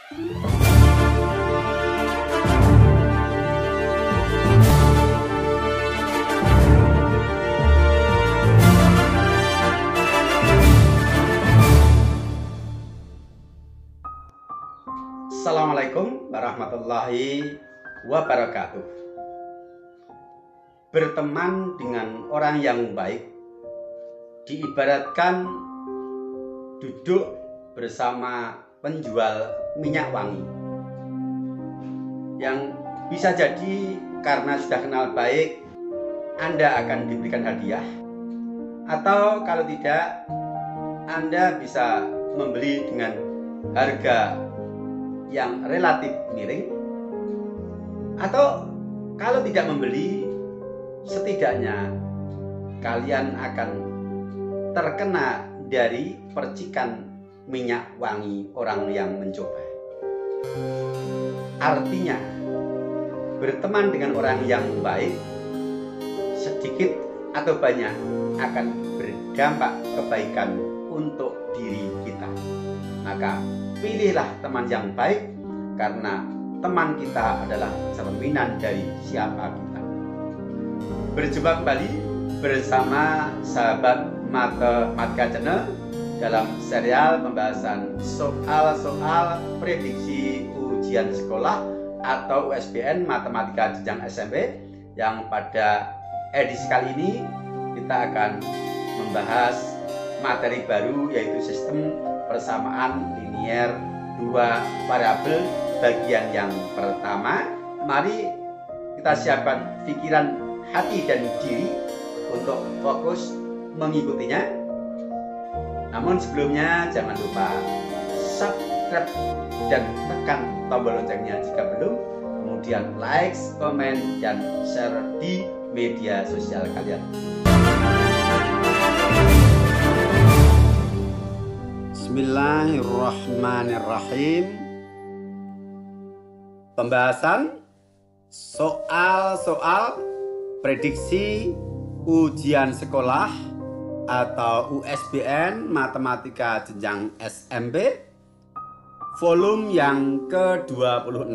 Assalamualaikum warahmatullahi wabarakatuh. Berteman dengan orang yang baik diibaratkan duduk bersama penjual minyak wangi yang bisa jadi karena sudah kenal baik Anda akan diberikan hadiah, atau kalau tidak Anda bisa membeli dengan harga yang relatif miring, atau kalau tidak membeli, setidaknya kalian akan terkena dari percikan minyak wangi orang yang mencoba. Artinya, berteman dengan orang yang baik, sedikit atau banyak akan berdampak kebaikan untuk diri kita. Maka pilihlah teman yang baik, karena teman kita adalah cerminan dari siapa kita. Berjumpa kembali bersama sahabat Matematika Channel dalam serial pembahasan soal-soal prediksi ujian sekolah atau USBN Matematika Jenjang SMP, yang pada edisi kali ini kita akan membahas materi baru, yaitu sistem persamaan linier dua variabel bagian yang pertama. Mari kita siapkan pikiran, hati, dan diri untuk fokus mengikutinya. Namun sebelumnya jangan lupa subscribe dan tekan tombol loncengnya jika belum. Kemudian like, komen, dan share di media sosial kalian. Bismillahirrahmanirrahim. Pembahasan soal-soal prediksi ujian sekolah atau USBN Matematika Jenjang SMP, volume yang ke-26.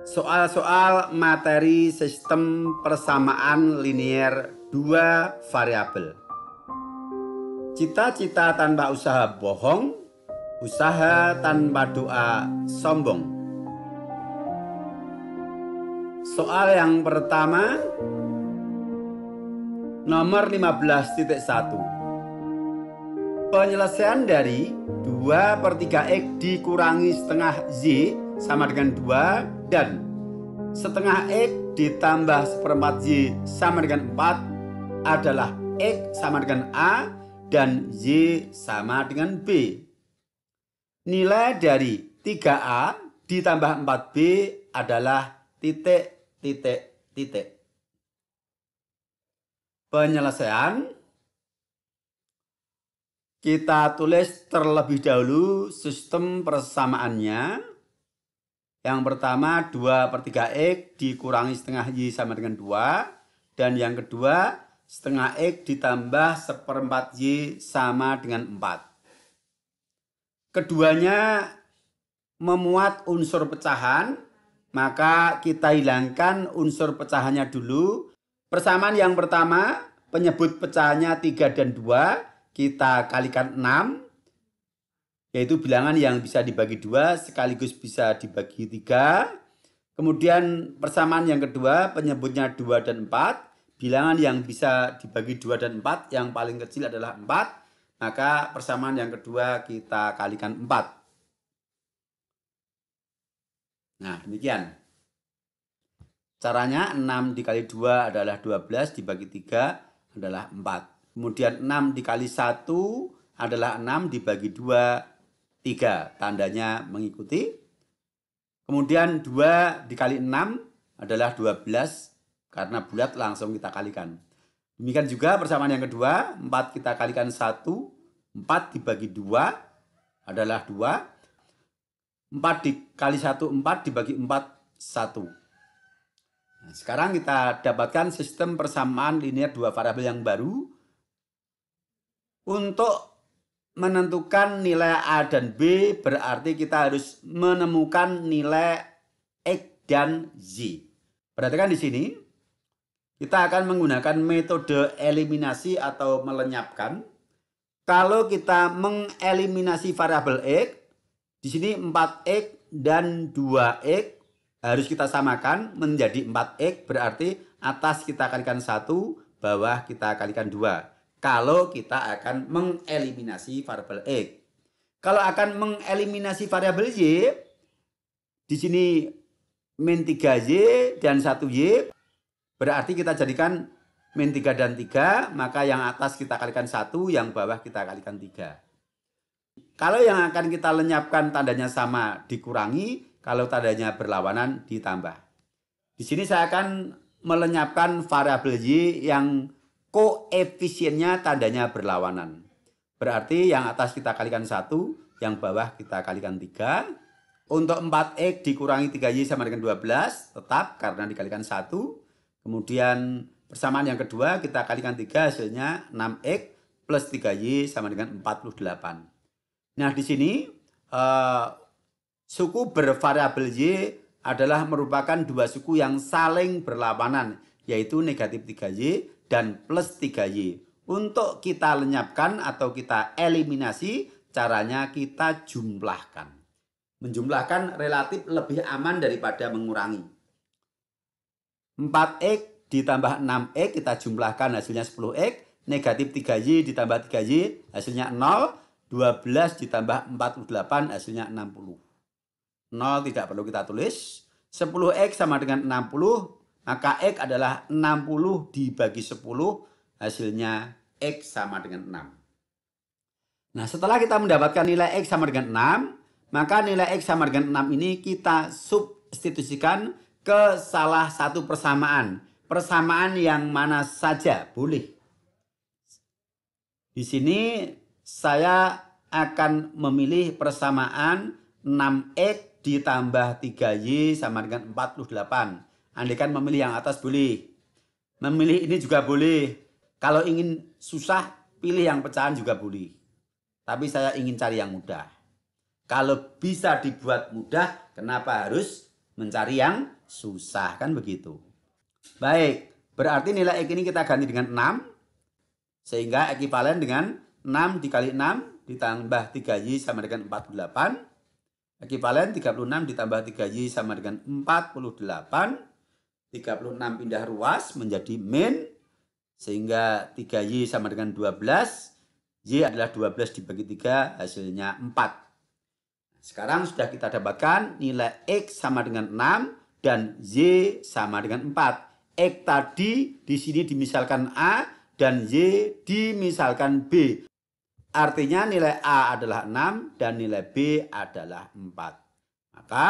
Soal-soal materi sistem persamaan linier dua variabel. Cita-cita tanpa usaha bohong, usaha tanpa doa sombong. Soal yang pertama, nomor 15.1. Penyelesaian dari 2/3 X dikurangi setengah Y sama dengan 2, dan setengah X ditambah 1/4 Y sama dengan 4 adalah X sama dengan A dan Y sama dengan B. Nilai dari 3A ditambah 4B adalah titik, titik, titik. Penyelesaian, kita tulis terlebih dahulu sistem persamaannya. Yang pertama 2/3 X dikurangi setengah Y sama dengan 2, dan yang kedua setengah X ditambah 1/4 Y sama dengan 4. Keduanya memuat unsur pecahan, maka kita hilangkan unsur pecahannya dulu. Persamaan yang pertama, penyebut pecahannya 3 dan 2, kita kalikan 6, yaitu bilangan yang bisa dibagi 2 sekaligus bisa dibagi 3. Kemudian persamaan yang kedua, penyebutnya 2 dan 4, bilangan yang bisa dibagi 2 dan 4, yang paling kecil adalah 4, maka persamaan yang kedua kita kalikan 4. Nah, demikian. Caranya 6 dikali 2 adalah 12, dibagi 3 adalah 4. Kemudian 6 dikali 1 adalah 6, dibagi 2, 3. Tandanya mengikuti. Kemudian 2 dikali 6 adalah 12, karena bulat langsung kita kalikan. Demikian juga persamaan yang kedua, 4 kita kalikan 1, 4 dibagi 2 adalah 2. 4 dikali 1, 4 dibagi 4, 1. Nah, sekarang kita dapatkan sistem persamaan linear dua variabel yang baru. Untuk menentukan nilai A dan B berarti kita harus menemukan nilai X dan Y. Perhatikan di sini, kita akan menggunakan metode eliminasi atau melenyapkan. Kalau kita mengeliminasi variabel X, di sini 4X dan 2X harus kita samakan menjadi 4X, berarti atas kita kalikan 1, bawah kita kalikan 2. Kalau kita akan mengeliminasi variabel X. Kalau akan mengeliminasi variabel Y, di sini min 3Y dan 1Y, berarti kita jadikan min 3 dan 3, maka yang atas kita kalikan 1, yang bawah kita kalikan 3. Kalau yang akan kita lenyapkan tandanya sama dikurangi, kalau tandanya berlawanan ditambah. Di sini saya akan melenyapkan variabel Y yang koefisiennya tandanya berlawanan. Berarti yang atas kita kalikan 1, yang bawah kita kalikan 3. Untuk 4X dikurangi 3Y sama dengan 12, tetap karena dikalikan 1. Kemudian persamaan yang kedua kita kalikan 3, hasilnya 6X plus 3Y sama dengan 48. Nah di sini suku bervariabel Y adalah merupakan dua suku yang saling berlawanan, yaitu negatif 3Y dan plus 3Y. Untuk kita lenyapkan atau kita eliminasi, caranya kita jumlahkan. Menjumlahkan relatif lebih aman daripada mengurangi. 4X ditambah 6X kita jumlahkan hasilnya 10X. Negatif 3Y ditambah 3Y hasilnya 0. 12 ditambah 48 hasilnya 60. 0 tidak perlu kita tulis. 10X sama dengan 60. Maka X adalah 60 dibagi 10, hasilnya X sama dengan 6. Nah setelah kita mendapatkan nilai X sama dengan 6, maka nilai X sama dengan 6 ini kita substitusikan ke salah satu persamaan. Persamaan yang mana saja boleh. Di sini saya akan memilih persamaan 6X ditambah 3Y sama dengan 48. Andaikan memilih yang atas boleh. Memilih ini juga boleh. Kalau ingin susah, pilih yang pecahan juga boleh. Tapi saya ingin cari yang mudah. Kalau bisa dibuat mudah, kenapa harus mencari yang susah? Kan begitu. Baik, berarti nilai X ini kita ganti dengan 6. Sehingga ekivalen dengan 6 dikali 6 ditambah 3Y sama dengan 48. Ekivalen 36 ditambah 3Y sama dengan 48. 36 pindah ruas menjadi min. Sehingga 3Y sama dengan 12. Y adalah 12 dibagi 3, hasilnya 4. Sekarang sudah kita dapatkan nilai X sama dengan 6 dan Y sama dengan 4. X tadi di sini dimisalkan A dan Y dimisalkan B. Artinya nilai A adalah 6 dan nilai B adalah 4. Maka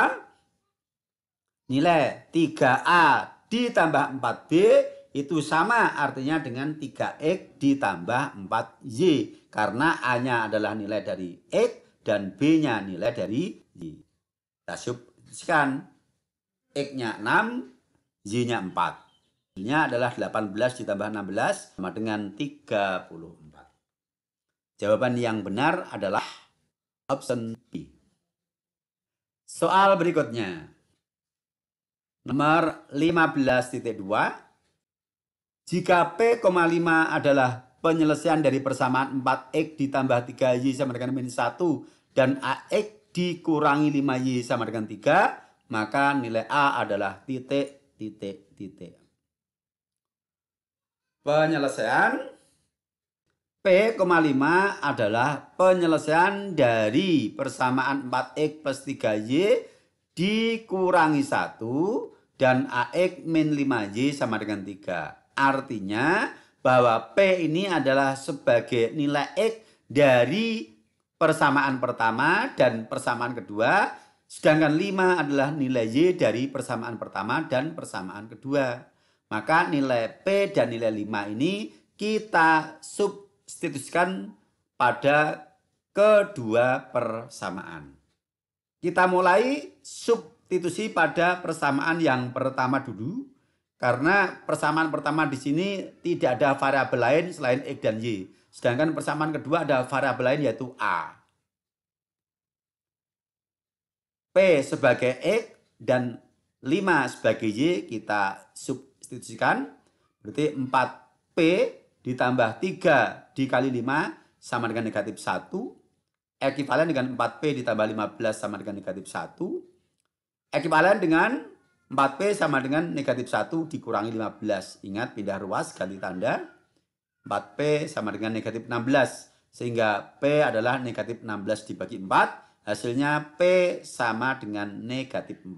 nilai 3A ditambah 4B itu sama artinya dengan 3X ditambah 4Y. Karena A-nya adalah nilai dari X dan B-nya nilai dari Y. Kita substitusikan. X-nya 6, Y-nya 4. Hasilnya adalah 18 ditambah 16 sama dengan 34. Jawaban yang benar adalah option B. Soal berikutnya. Nomor 15.2. Jika P,5 adalah penyelesaian dari persamaan 4X ditambah 3Y sama dengan min 1 dan AX dikurangi 5Y sama dengan 3, maka nilai A adalah titik, titik, titik. Penyelesaian P,5 adalah penyelesaian dari persamaan 4X plus 3Y dikurangi 1 dan AX min 5Y sama dengan 3. Artinya bahwa P ini adalah sebagai nilai X dari persamaan pertama dan persamaan kedua. Sedangkan 5 adalah nilai Y dari persamaan pertama dan persamaan kedua. Maka nilai P dan nilai 5 ini kita substitusikan pada kedua persamaan. Kita mulai substitusi pada persamaan yang pertama dulu. Karena persamaan pertama di sini tidak ada variabel lain selain X dan Y. Sedangkan persamaan kedua ada variabel lain yaitu A. P sebagai X dan 5 sebagai Y kita substitusikan. Berarti 4P ditambah 3 dikali 5 sama dengan negatif 1. Ekivalen dengan 4P ditambah 15 sama dengan negatif 1. Ekivalen dengan 4P sama dengan negatif 1 dikurangi 15. Ingat, pindah ruas, ganti tanda. 4P sama dengan negatif 16. Sehingga P adalah negatif 16 dibagi 4. Hasilnya P sama dengan negatif 4.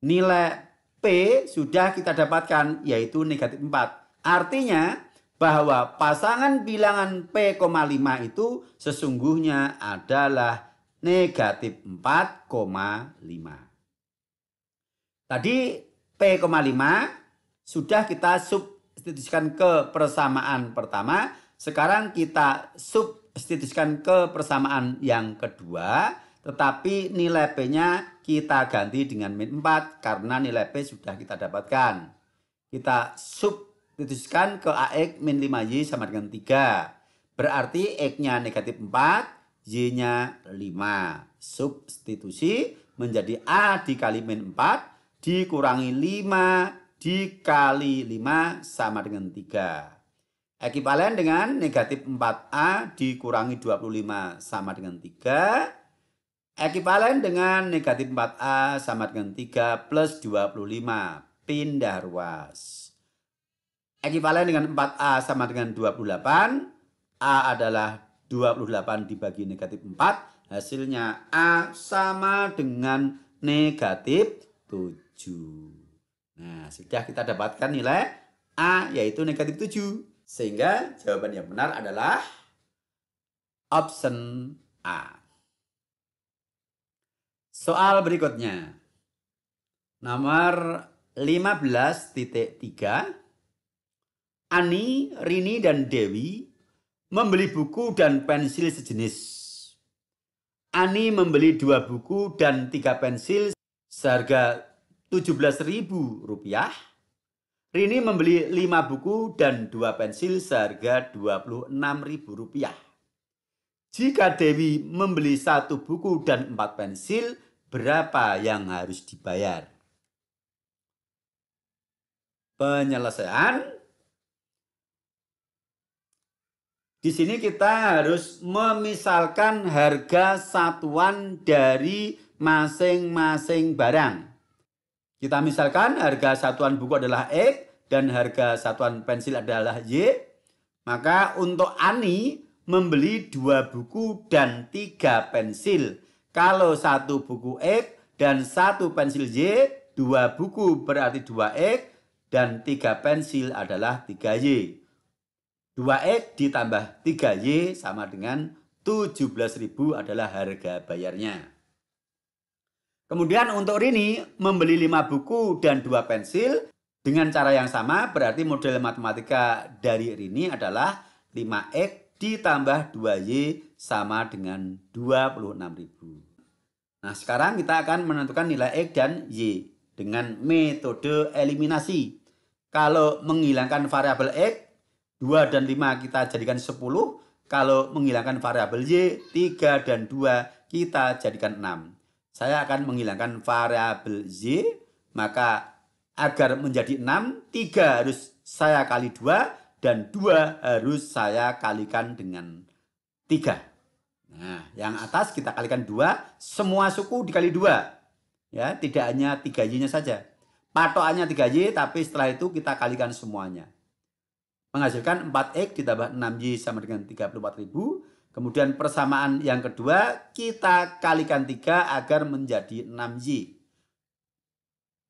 Nilai P sudah kita dapatkan, yaitu negatif 4. Artinya bahwa pasangan bilangan P,5 itu sesungguhnya adalah negatif 4,5. Tadi P,5 sudah kita substitusikan ke persamaan pertama. Sekarang kita substitusikan ke persamaan yang kedua. Tetapi nilai P-nya kita ganti dengan min 4 karena nilai P sudah kita dapatkan. Kita substitusikan ke AX min 5Y sama dengan 3. Berarti X-nya negatif 4, Y-nya 5. Substitusi menjadi A dikali min 4 dikurangi 5 dikali 5 sama dengan 3. Ekivalen dengan negatif 4A dikurangi 25 sama dengan 3. Ekivalen dengan negatif 4A sama dengan 3 plus 25. Pindah ruas. Ekivalen dengan 4A sama dengan 28. A adalah 28 dibagi negatif 4. Hasilnya A sama dengan negatif 7. Nah, sudah kita dapatkan nilai A yaitu negatif 7. Sehingga jawaban yang benar adalah option A. Soal berikutnya. Nomor 15.3. Ani, Rini, dan Dewi membeli buku dan pensil sejenis. Ani membeli 2 buku dan 3 pensil seharga Rp17.000. Rini membeli 5 buku dan 2 pensil seharga Rp26.000. Jika Dewi membeli 1 buku dan 4 pensil, berapa yang harus dibayar? Penyelesaian. Di sini kita harus memisalkan harga satuan dari masing-masing barang. Kita misalkan harga satuan buku adalah X dan harga satuan pensil adalah Y. Maka untuk Ani membeli 2 buku dan 3 pensil. Kalau 1 buku X dan 1 pensil Y, 2 buku berarti 2X dan 3 pensil adalah 3Y. 2X ditambah 3Y sama dengan 17.000 adalah harga bayarnya. Kemudian untuk Rini membeli 5 buku dan 2 pensil dengan cara yang sama, berarti model matematika dari Rini adalah 5X ditambah 2Y sama dengan 26.000. Nah, sekarang kita akan menentukan nilai X dan Y dengan metode eliminasi. Kalau menghilangkan variabel X, 2 dan 5 kita jadikan 10. Kalau menghilangkan variabel Y, 3 dan 2 kita jadikan 6. Saya akan menghilangkan variabel Y, maka agar menjadi 6, 3 harus saya kali 2, dan 2 harus saya kalikan dengan 3. Nah, yang atas kita kalikan 2, semua suku dikali 2. Ya, tidak hanya 3Y-nya saja. Patokannya 3Y, tapi setelah itu kita kalikan semuanya. Menghasilkan 4X ditambah 6Y sama dengan 34.000. Kemudian persamaan yang kedua kita kalikan 3 agar menjadi 6Y.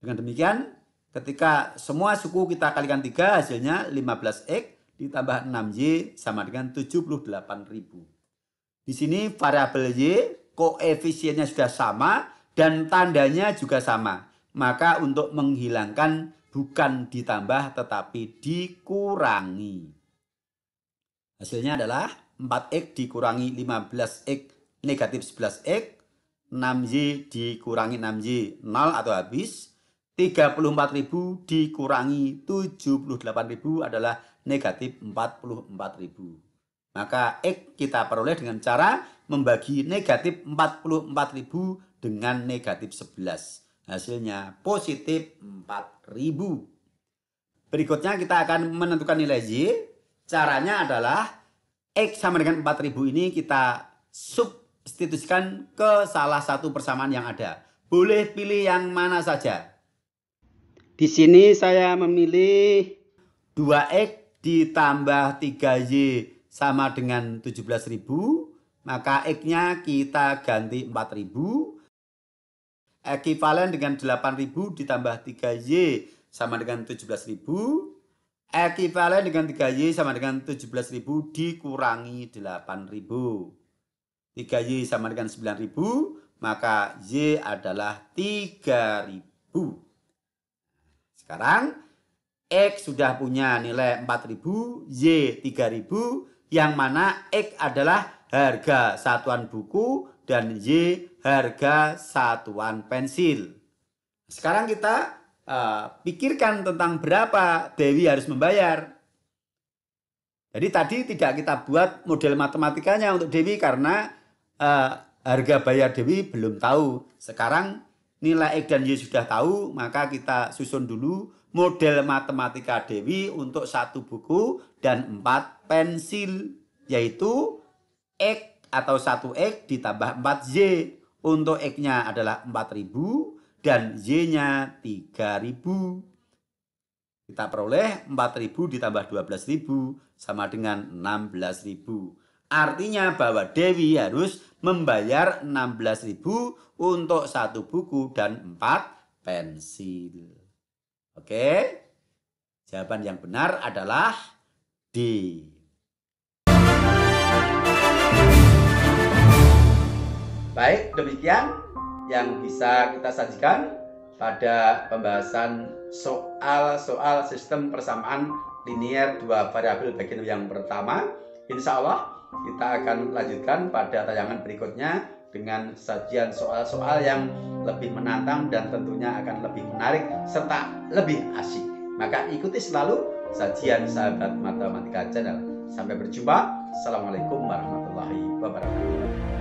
Dengan demikian ketika semua suku kita kalikan 3 hasilnya 15X ditambah 6Y sama dengan 78.000. Di sini variabel Y koefisiennya sudah sama dan tandanya juga sama. Maka untuk menghilangkan bukan ditambah tetapi dikurangi. Hasilnya adalah 4X dikurangi 15X negatif 11X. 6Y dikurangi 6Y 0 atau habis. 34.000 dikurangi 78.000 adalah negatif 44.000. Maka X kita peroleh dengan cara membagi negatif 44.000 dengan negatif 11. Hasilnya positif 4.000. Berikutnya kita akan menentukan nilai Y. Caranya adalah X sama dengan 4.000 ini kita substitusikan ke salah satu persamaan yang ada. Boleh pilih yang mana saja. Di sini saya memilih 2X ditambah 3Y sama dengan 17.000, maka X-nya kita ganti 4.000. Ekivalen dengan 8.000 ditambah 3Y sama dengan 17.000. Ekivalen dengan 3Y sama dengan 17.000 dikurangi 8.000. 3Y sama dengan 9.000, maka Y adalah 3.000. Sekarang X sudah punya nilai 4.000, Y 3.000, yang mana X adalah harga satuan buku dan Y harga satuan pensil. Sekarang kita pikirkan tentang berapa Dewi harus membayar. Jadi tadi tidak kita buat model matematikanya untuk Dewi karena harga bayar Dewi belum tahu. Sekarang nilai X dan Y sudah tahu, maka kita susun dulu model matematika Dewi untuk 1 buku dan 4 pensil, yaitu X atau 1X ditambah 4Y. Untuk X-nya adalah 4.000 dan Y-nya 3.000. Kita peroleh 4.000 ditambah 12.000 sama dengan 16.000. Artinya bahwa Dewi harus membayar 16.000 untuk 1 buku dan 4 pensil. Oke, jawaban yang benar adalah D. Baik, demikian yang bisa kita sajikan pada pembahasan soal-soal sistem persamaan linier 2 variabel bagian yang pertama. Insya Allah kita akan lanjutkan pada tayangan berikutnya dengan sajian soal-soal yang lebih menantang dan tentunya akan lebih menarik serta lebih asyik. Maka ikuti selalu sajian Sahabat Matematika Channel. Sampai berjumpa. Assalamualaikum warahmatullahi wabarakatuh.